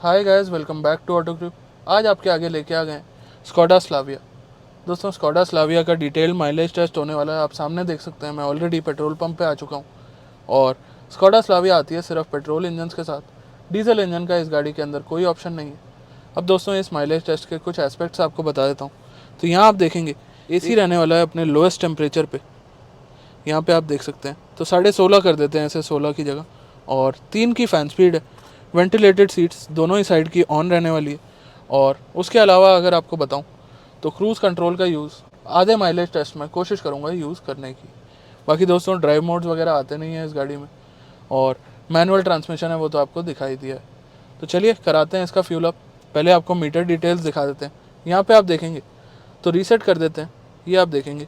Hi guys, welcome back to auto group. आज आपके आगे लेके आ गए स्कोडा स्लाविया। दोस्तों, स्कोडा स्लाविया का डिटेल माइलेज टेस्ट होने वाला है। आप सामने देख सकते हैं, मैं ऑलरेडी पेट्रोल पंप पे आ चुका हूँ। और स्कोडा स्लाविया आती है सिर्फ पेट्रोल इंजन के साथ। डीजल इंजन का इस गाड़ी के अंदर कोई ऑप्शन नहीं है। अब दोस्तों, इस माइलेज टेस्ट के कुछ एस्पेक्ट्स आपको बता देता हूँ। तो यहाँ आप देखेंगे AC रहने वाला है अपने लोएस्ट टेम्परेचर पे। यहाँ पे आप देख सकते हैं, तो 16.5 कर देते हैं ऐसे 16 की जगह। और 3 की फ़ैन स्पीड है। वेंटिलेटेड सीट्स दोनों ही साइड की ऑन रहने वाली है। और उसके अलावा अगर आपको बताऊं तो क्रूज़ कंट्रोल का यूज़ आधे माइलेज टेस्ट में कोशिश करूंगा यूज़ करने की। बाकी दोस्तों, ड्राइव मोड्स वगैरह आते नहीं हैं इस गाड़ी में। और मैनुअल ट्रांसमिशन है, वो तो आपको दिखाई दिया है। तो चलिए कराते हैं इसका फ्यूल अप। पहले आपको मीटर डिटेल्स दिखा देते हैं। यहाँ पे आप देखेंगे तो रीसेट कर देते हैं। ये आप देखेंगे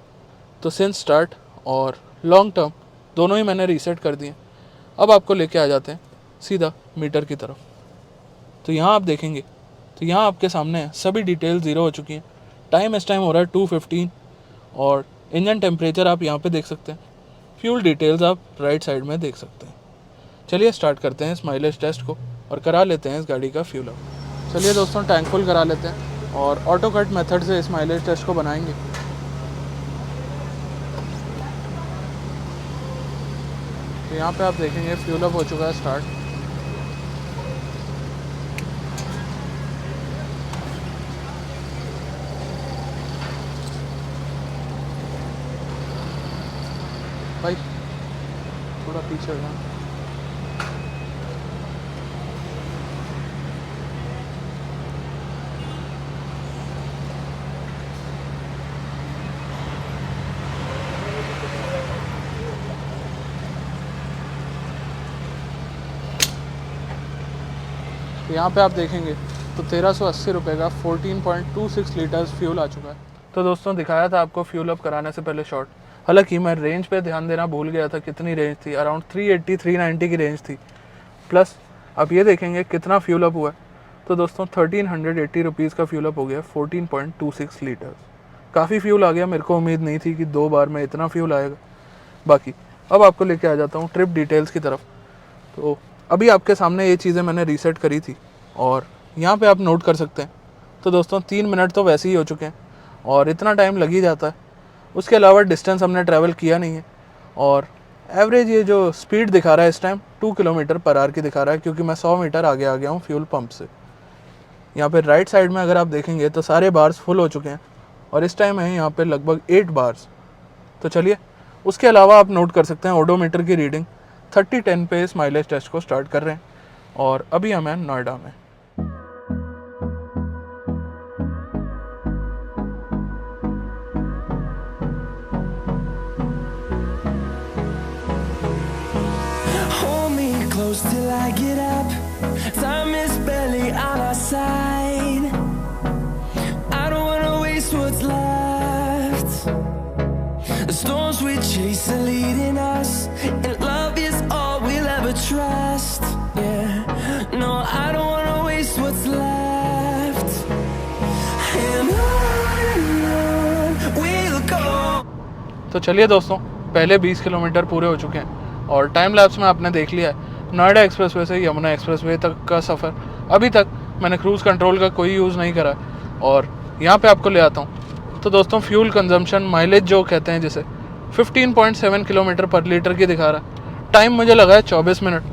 तो सिंस स्टार्ट और लॉन्ग टर्म दोनों ही मैंने रीसेट कर दिए। अब आपको लेके आ जाते हैं सीधा मीटर की तरफ। तो यहाँ आप देखेंगे तो यहाँ आपके सामने है, सभी डिटेल ज़ीरो हो चुकी हैं। टाइम इस टाइम हो रहा है 2:15 और इंजन टेम्परेचर आप यहाँ पे देख सकते हैं। फ्यूल डिटेल्स आप राइट साइड में देख सकते हैं। चलिए स्टार्ट करते हैं इस माइलेज टेस्ट को और करा लेते हैं इस गाड़ी का फ्यूल अप। चलिए दोस्तों, टैंक फुल करा लेते हैं और ऑटो कट मेथड से इस माइलेज टेस्ट को बनाएंगे। तो यहाँ पे आप देखेंगे फ्यूल अप हो चुका है स्टार्ट। भाई थोड़ा पीछे हो जाओ। तो यहाँ पे आप देखेंगे तो 1380 रुपये का 14.26 लीटर्स फ्यूल आ चुका है। तो दोस्तों, दिखाया था आपको फ्यूल अप कराने से पहले शॉट। हालांकि मैं रेंज पे ध्यान देना भूल गया था। कितनी रेंज थी? अराउंड 380-390 की रेंज थी। प्लस आप ये देखेंगे कितना फ्यूल अप हुआ है। तो दोस्तों 1380 रुपीज़ का फ्यूल अप हो गया 14.26 लीटर्स। काफ़ी फ्यूल आ गया। मेरे को उम्मीद नहीं थी कि 2 बार में इतना फ्यूल आएगा। बाकी अब आपको लेके आ जाता हूँ ट्रिप डिटेल्स की तरफ। तो अभी आपके सामने ये चीज़ें मैंने रीसेट करी थी और यहाँ पे आप नोट कर सकते हैं। तो दोस्तों 3 मिनट तो वैसे ही हो चुके हैं और इतना टाइम लग ही जाता है। उसके अलावा डिस्टेंस हमने ट्रैवल किया नहीं है। और एवरेज ये जो स्पीड दिखा रहा है इस टाइम 2 किलोमीटर पर आवर की दिखा रहा है, क्योंकि मैं 100 मीटर आगे आ गया हूँ फ्यूल पंप से। यहाँ पे राइट साइड में अगर आप देखेंगे तो सारे बार्स फुल हो चुके हैं और इस टाइम है यहाँ पे लगभग 8 बार्स। तो चलिए उसके अलावा आप नोट कर सकते हैं ओडोमीटर की रीडिंग 30-10 पे इस माइलेज टेस्ट को स्टार्ट कर रहे हैं। और अभी हम हैं नोएडा में। Hold me close till I get up. Time is barely on our side. I don't wanna waste what's left. The storms we chase are leading us, and love is all we'll ever trust. Yeah, no, I don't wanna waste what's left. And on we'll go. तो चलिए दोस्तों, पहले 20 kilometre पूरे हो चुके हैं और time lapse में आपने देख लिया है नोएडा एक्सप्रेसवे से यमुना एक्सप्रेसवे तक का सफ़र। अभी तक मैंने क्रूज़ कंट्रोल का कोई यूज़ नहीं करा है और यहाँ पे आपको ले आता हूँ। तो दोस्तों, फ्यूल कंजम्पशन माइलेज जो कहते हैं जिसे 15.7 किलोमीटर पर लीटर की दिखा रहा है। टाइम मुझे लगा है 24 मिनट।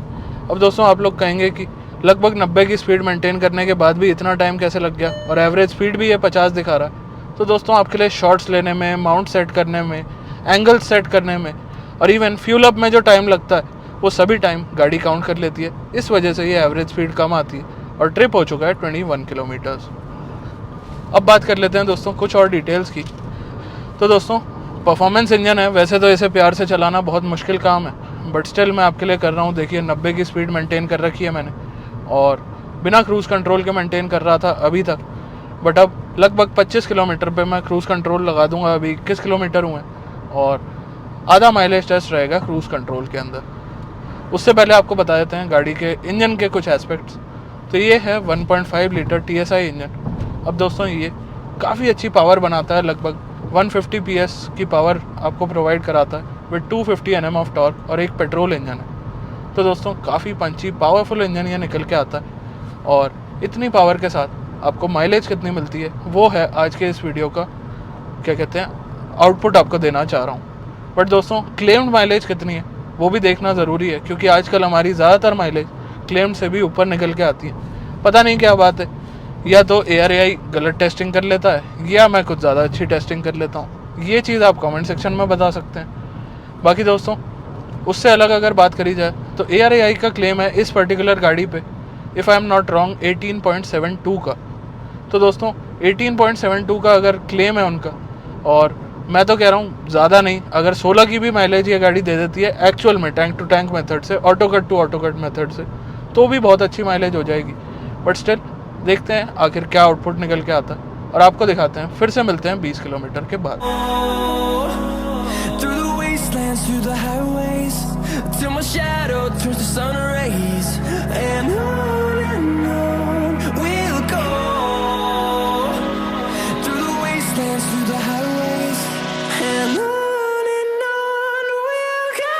अब दोस्तों आप लोग कहेंगे कि लगभग 90 की स्पीड मेंटेन करने के बाद भी इतना टाइम कैसे लग गया, और एवरेज स्पीड भी ये 50 दिखा रहा है। तो दोस्तों आपके लिए शॉट्स लेने में, माउंट सेट करने में, एंगल सेट करने में और इवन फ्यूल अप में जो टाइम लगता है वो सभी टाइम गाड़ी काउंट कर लेती है। इस वजह से ये एवरेज स्पीड कम आती है और ट्रिप हो चुका है 21 किलोमीटर्स। अब बात कर लेते हैं दोस्तों कुछ और डिटेल्स की। तो दोस्तों, परफॉर्मेंस इंजन है। वैसे तो इसे प्यार से चलाना बहुत मुश्किल काम है, बट स्टिल मैं आपके लिए कर रहा हूँ। देखिए 90 की स्पीड मेंटेन कर रखी है मैंने और बिना क्रूज़ कंट्रोल के मेंटेन कर रहा था अभी तक। बट अब लगभग 25 किलोमीटर पे मैं क्रूज़ कंट्रोल लगा दूंगा। अभी 21 किलोमीटर हुए और आधा माइलेज टेस्ट रहेगा क्रूज़ कंट्रोल के अंदर। उससे पहले आपको बता देते हैं गाड़ी के इंजन के कुछ एस्पेक्ट्स। तो ये है 1.5 लीटर TSI इंजन। अब दोस्तों ये काफ़ी अच्छी पावर बनाता है। लगभग 150 PS की पावर आपको प्रोवाइड कराता है विद 250 Nm ऑफ टॉर्क और एक पेट्रोल इंजन है। तो दोस्तों काफ़ी पंची पावरफुल इंजन ये निकल के आता है और इतनी पावर के साथ आपको माइलेज कितनी मिलती है, वो है आज के इस वीडियो का क्या कहते हैं आउटपुट आपको देना चाह रहा हूँ। बट दोस्तों क्लेम्ड माइलेज कितनी है वो भी देखना ज़रूरी है, क्योंकि आजकल हमारी ज़्यादातर माइलेज क्लेम्ड से भी ऊपर निकल के आती है। पता नहीं क्या बात है, या तो ARAI गलत टेस्टिंग कर लेता है या मैं कुछ ज़्यादा अच्छी टेस्टिंग कर लेता हूँ। ये चीज़ आप कमेंट सेक्शन में बता सकते हैं। बाकी दोस्तों उससे अलग अगर बात करी जाए तो ARAI का क्लेम है इस पर्टिकुलर गाड़ी पे, if I am not wrong 18.72 का। तो दोस्तों 18.72 का अगर क्लेम है उनका, और मैं तो कह रहा हूँ ज़्यादा नहीं, अगर 16 की भी माइलेज ये गाड़ी दे देती है एक्चुअल में टैंक टू टैंक मेथड से, auto cut to auto cut method से, तो भी बहुत अच्छी माइलेज हो जाएगी। बट स्टिल देखते हैं आखिर क्या आउटपुट निकल के आता है और आपको दिखाते हैं। फिर से मिलते हैं 20 किलोमीटर के बाद। Through the wastelands, through the highways, till my shadow turns to sun rays, and on we'll go. Through the wastelands, through the highways, and on we'll go.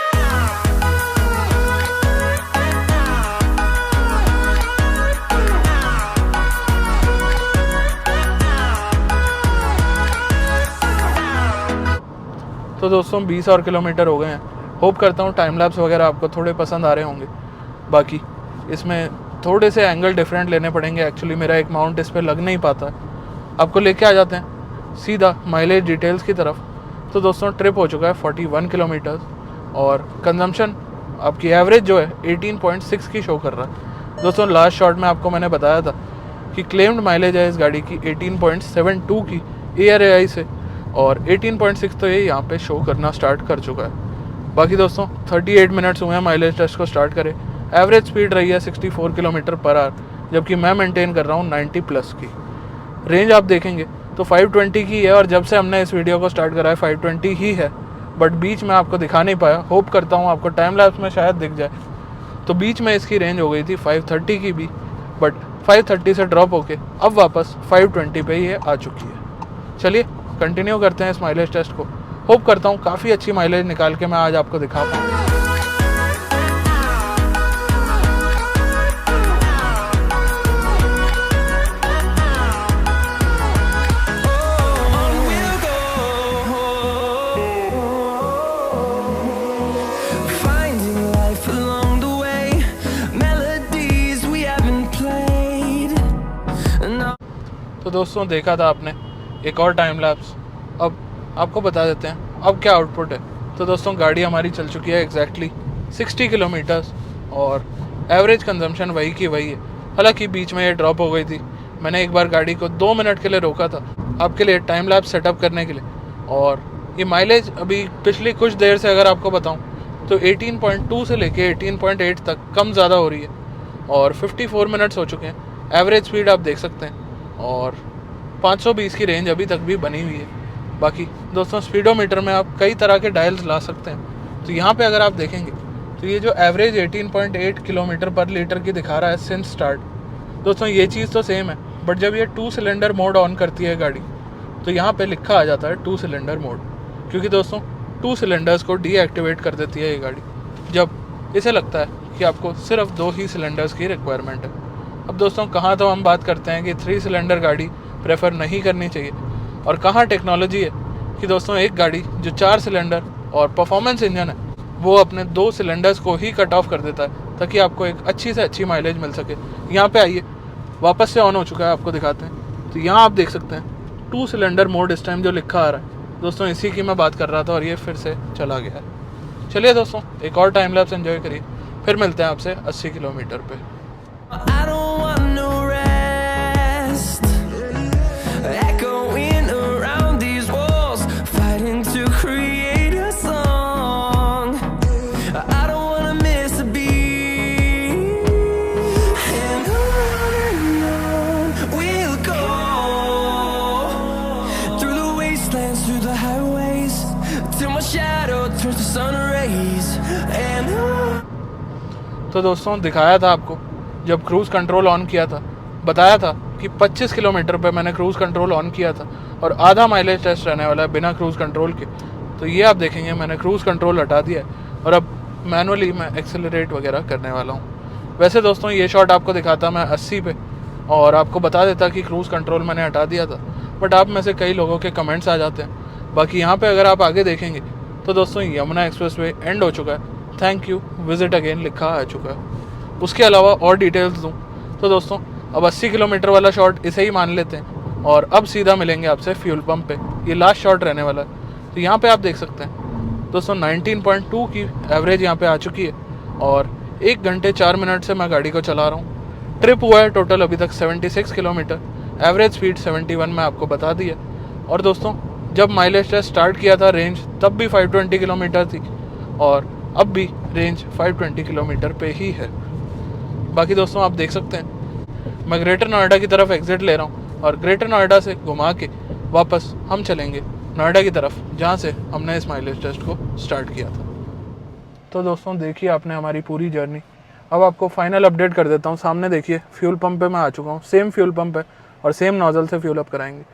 तो दोस्तों 20 और किलोमीटर हो गए हैं। होप करता हूँ टाइम लैप्स वगैरह आपको थोड़े पसंद आ रहे होंगे। बाकी इसमें थोड़े से एंगल डिफरेंट लेने पड़ेंगे, एक्चुअली मेरा एक माउंट इस पर लग नहीं पाता है। आपको लेके आ जाते हैं सीधा माइलेज डिटेल्स की तरफ। तो दोस्तों ट्रिप हो चुका है 41 किलोमीटर्स और कंजम्पशन आपकी एवरेज जो है 18.6 की शो कर रहा है। दोस्तों लास्ट शॉट में आपको मैंने बताया था कि क्लेम्ड माइलेज है इस गाड़ी की 18.72 की ARAI से, और 18.6 तो ये यहाँ पे शो करना स्टार्ट कर चुका है। बाकी दोस्तों 38 मिनट्स हुए हैं माइलेज टेस्ट को स्टार्ट करे। एवरेज स्पीड रही है 64 किलोमीटर पर आवर, जबकि मैं मेंटेन कर रहा हूँ 90 प्लस की। रेंज आप देखेंगे तो 520 की है, और जब से हमने इस वीडियो को स्टार्ट करा है 520 ही है। बट बीच में आपको दिखा नहीं पाया, होप करता हूँ आपको टाइम लैप्स में शायद दिख जाए। तो बीच में इसकी रेंज हो गई थी 530 की भी, बट 530 से ड्रॉप होके अब वापस 520 पे ही आ चुकी है। चलिए कंटिन्यू करते हैं इस माइलेज टेस्ट को। होप करता हूँ काफ़ी अच्छी माइलेज निकाल के मैं आज आपको दिखा पाऊँ। Finding life along the way, melodies we haven't played. No. तो दोस्तों देखा था आपने एक और टाइम लैप्स। अब आपको बता देते हैं अब क्या आउटपुट है। तो दोस्तों गाड़ी हमारी चल चुकी है एग्जैक्टली 60 किलोमीटर्स और एवरेज कंजम्पशन वही की वही है। हालांकि बीच में ये ड्रॉप हो गई थी, मैंने एक बार गाड़ी को 2 मिनट के लिए रोका था आपके लिए टाइम लैप्स सेटअप करने के लिए, और ये माइलेज अभी पिछली कुछ देर से अगर आपको बताऊं तो 18.2 से लेके 18.8 तक कम ज़्यादा हो रही है, और 54 मिनट्स हो चुके हैं। एवरेज स्पीड आप देख सकते हैं, और 520 की रेंज अभी तक भी बनी हुई है। बाकी दोस्तों स्पीडोमीटर में आप कई तरह के डायल्स ला सकते हैं। तो यहाँ पे अगर आप देखेंगे तो ये जो एवरेज 18.8 किलोमीटर पर लीटर की दिखा रहा है सिंस स्टार्ट, दोस्तों ये चीज़ तो सेम है, बट जब ये 2 सिलेंडर मोड ऑन करती है गाड़ी तो यहाँ पे लिखा आ जाता है 2 सिलेंडर मोड, क्योंकि दोस्तों 2 सिलेंडर्स को डीएक्टिवेट कर देती है ये गाड़ी जब इसे लगता है कि आपको सिर्फ 2 ही सिलेंडर्स की रिक्वायरमेंट है। अब दोस्तों कहाँ तो हम बात करते हैं कि 3 सिलेंडर गाड़ी प्रेफर नहीं करनी चाहिए, और कहाँ टेक्नोलॉजी है कि दोस्तों एक गाड़ी जो 4 सिलेंडर और परफॉर्मेंस इंजन है वो अपने 2 सिलेंडर्स को ही कट ऑफ कर देता है ताकि आपको एक अच्छी से अच्छी माइलेज मिल सके। यहाँ पे आइए, वापस से ऑन हो चुका है, आपको दिखाते हैं। तो यहाँ आप देख सकते हैं 2 सिलेंडर मोड इस टाइम जो लिखा आ रहा है, दोस्तों इसी की मैं बात कर रहा था और ये फिर से चला गया है। चलिए दोस्तों एक और टाइम लैप्स एंजॉय करिए, फिर मिलते हैं आपसे 80 किलोमीटर पे। I don't want no rest, echoing around these walls, fighting to create a song. I don't wanna miss a beat, and on we'll go, through the wastelands, through the highways, till my shadow turns to sun rays, and on. तो दोस्तों दिखाया था आपको जब cruise control on किया था, बताया था कि 25 किलोमीटर पे मैंने क्रूज़ कंट्रोल ऑन किया था और आधा माइलेज टेस्ट रहने वाला है बिना क्रूज़ कंट्रोल के। तो ये आप देखेंगे मैंने क्रूज़ कंट्रोल हटा दिया है और अब मैनुअली मैं एक्सेलरेट वगैरह करने वाला हूँ। वैसे दोस्तों ये शॉट आपको दिखाता मैं 80 पे, और आपको बता देता कि क्रूज़ कंट्रोल मैंने हटा दिया था, बट आप में से कई लोगों के कमेंट्स आ जाते हैं। बाकी यहाँ पे अगर आप आगे देखेंगे तो दोस्तों यमुना एक्सप्रेसवे एंड हो चुका है, थैंक यू विजिट अगेन लिखा आ चुका है। उसके अलावा और डिटेल्स दूँ तो दोस्तों अब 80 किलोमीटर वाला शॉट इसे ही मान लेते हैं और अब सीधा मिलेंगे आपसे फ्यूल पंप पे, ये लास्ट शॉट रहने वाला है। तो यहाँ पे आप देख सकते हैं दोस्तों 19.2 की एवरेज यहाँ पे आ चुकी है और 1 घंटे 4 मिनट से मैं गाड़ी को चला रहा हूँ। ट्रिप हुआ है टोटल अभी तक 76 किलोमीटर, एवरेज स्पीड 71 में आपको बता दिया। और दोस्तों जब माइलेज टेस्ट स्टार्ट किया था रेंज तब भी 520 किलोमीटर थी और अब भी रेंज 520 किलोमीटर पे ही है। बाकी दोस्तों आप देख सकते हैं मैं ग्रेटर नोएडा की तरफ एग्जिट ले रहा हूँ और ग्रेटर नोएडा से घुमा के वापस हम चलेंगे नोएडा की तरफ, जहाँ से हमने इस माइलेज टेस्ट को स्टार्ट किया था। तो दोस्तों देखिए आपने हमारी पूरी जर्नी। अब आपको फाइनल अपडेट कर देता हूँ। सामने देखिए फ्यूल पंप पे मैं आ चुका हूँ, सेम फ्यूल पंप है और सेम नोजल से फ्यूल अप कराएंगे।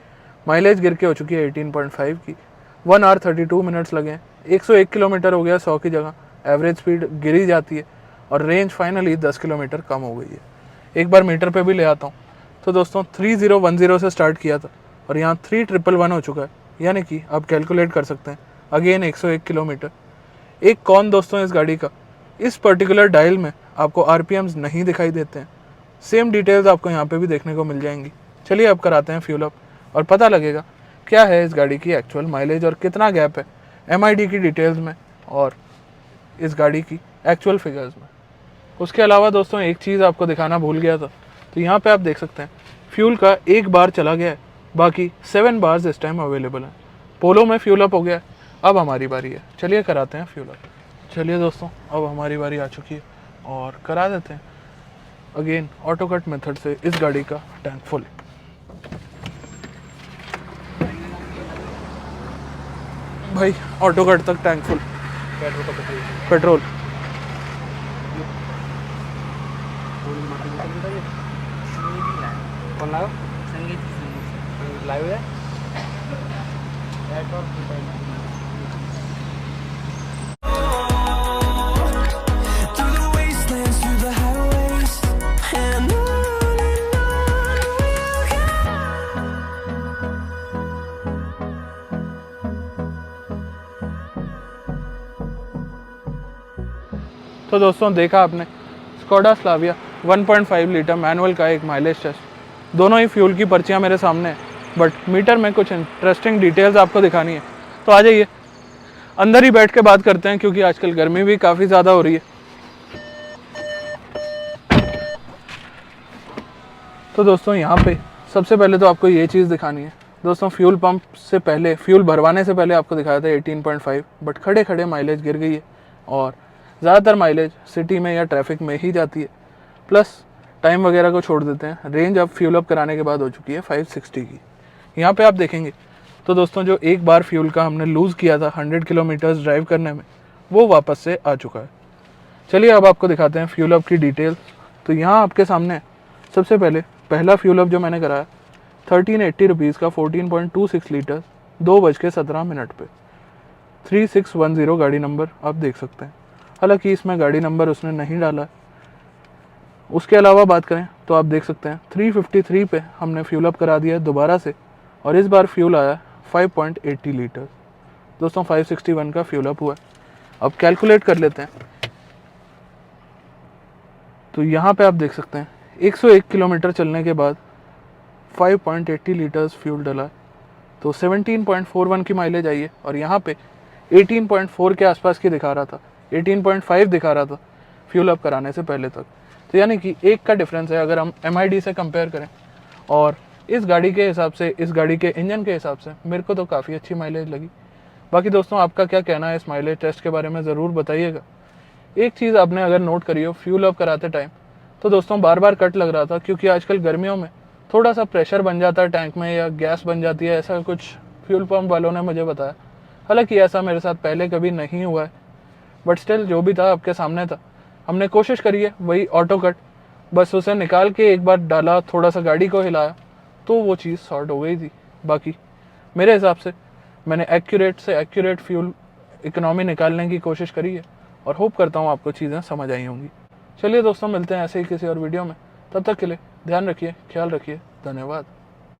माइलेज गिर के हो चुकी है 18.5 की, 1 आवर 32 मिनट्स लगे हैं, 101 किलोमीटर हो गया 100 की जगह, एवरेज स्पीड गिरी जाती है और रेंज फाइनली 10 किलोमीटर कम हो गई है। एक बार मीटर पे भी ले आता हूँ तो दोस्तों 3010 से स्टार्ट किया था और यहाँ 3111 हो चुका है, यानी कि आप कैलकुलेट कर सकते हैं अगेन 101 किलोमीटर। एक कौन दोस्तों इस गाड़ी का, इस पर्टिकुलर डायल में आपको आरपीएम्स नहीं दिखाई देते हैं। सेम डिटेल्स आपको यहाँ पे भी देखने को मिल जाएंगी। चलिए अब कराते हैं फ्यूल अप और पता लगेगा क्या है इस गाड़ी की एक्चुअल माइलेज और कितना गैप है एमआईडी की डिटेल्स में और इस गाड़ी की एक्चुअल फिगर्स में। उसके अलावा दोस्तों एक चीज़ आपको दिखाना भूल गया था, तो यहाँ पे आप देख सकते हैं फ्यूल का 1 बार चला गया है, बाकी 7 बार्स इस टाइम अवेलेबल हैं। पोलो में फ्यूल अप हो गया है, अब हमारी बारी है, चलिए कराते हैं फ्यूल अप। चलिए दोस्तों अब हमारी बारी आ चुकी है और करा देते हैं अगेन ऑटो कट मेथड से इस गाड़ी का टैंक फुल। भाई ऑटो कट तक टैंक फुल पेट्रोल। कौन लाओ लाइव है through the wastelands, through the highways, and on we'll go. तो दोस्तों देखा आपने स्कोडा स्लाविया 1.5 लीटर मैनुअल का एक माइलेज टेस्ट। दोनों ही फ्यूल की पर्चियाँ मेरे सामने हैं, बट मीटर में कुछ इंटरेस्टिंग डिटेल्स आपको दिखानी है, तो आ जाइए अंदर ही बैठ के बात करते हैं, क्योंकि आजकल गर्मी भी काफ़ी ज़्यादा हो रही है। तो दोस्तों यहाँ पे सबसे पहले तो आपको ये चीज़ दिखानी है। दोस्तों फ्यूल पंप से पहले, फ्यूल भरवाने से पहले आपको दिखाया था 18.5, बट खड़े खड़े माइलेज गिर गई है और ज़्यादातर माइलेज सिटी में या ट्रैफिक में ही जाती है, प्लस टाइम वगैरह को छोड़ देते हैं। रेंज अब फ्यूल अप कराने के बाद हो चुकी है 560 की। यहाँ पे आप देखेंगे तो दोस्तों जो एक बार फ्यूल का हमने लूज़ किया था 100 किलोमीटर्स ड्राइव करने में, वो वापस से आ चुका है। चलिए अब आपको दिखाते हैं फ्यूल अप की डिटेल्स। तो यहाँ आपके सामने है सबसे पहले पहला फ्यूल अप जो मैंने कराया 1380 रुपीज़ का 14.26 लीटर 2:17 पे 3610 गाड़ी नंबर आप देख सकते हैं। हालांकि इसमें गाड़ी नंबर उसने नहीं डाला है। उसके अलावा बात करें तो आप देख सकते हैं 353 पे हमने फ्यूल अप करा दिया है दोबारा से, और इस बार फ्यूल आया 5.80 लीटर। दोस्तों 561 का फ्यूल अप हुआ है। अब कैलकुलेट कर लेते हैं। तो यहाँ पे आप देख सकते हैं 101 किलोमीटर चलने के बाद 5.80 लीटर्स फ्यूल डला है, तो 17.41 की माइलेज आई है। और यहाँ पे 18.4 के आसपास की दिखा रहा था, 18.5 दिखा रहा था फ्यूल अप कराने से पहले तक। तो यानी कि एक का डिफरेंस है अगर हम MID से कंपेयर करें। और इस गाड़ी के हिसाब से, इस गाड़ी के इंजन के हिसाब से मेरे को तो काफ़ी अच्छी माइलेज लगी। बाकी दोस्तों आपका क्या कहना है इस माइलेज टेस्ट के बारे में ज़रूर बताइएगा। एक चीज़ आपने अगर नोट करी हो फ्यूल अप कराते टाइम, तो दोस्तों बार बार कट लग रहा था, क्योंकि आजकल गर्मियों में थोड़ा सा प्रेशर बन जाता है टैंक में या गैस बन जाती है, ऐसा कुछ फ्यूल पंप वालों ने मुझे बताया। हालांकि ऐसा मेरे साथ पहले कभी नहीं हुआ है, बट स्टिल जो भी था आपके सामने था। हमने कोशिश करी है वही ऑटो कट, बस उसे निकाल के एक बार डाला, थोड़ा सा गाड़ी को हिलाया तो वो चीज़ सॉर्ट हो गई थी। बाकी मेरे हिसाब से मैंने एक्यूरेट से एक्यूरेट फ्यूल इकोनॉमी निकालने की कोशिश करी है और होप करता हूँ आपको चीज़ें समझ आई होंगी। चलिए दोस्तों मिलते हैं ऐसे ही किसी और वीडियो में, तब तक के लिए ध्यान रखिए, ख्याल रखिए, धन्यवाद।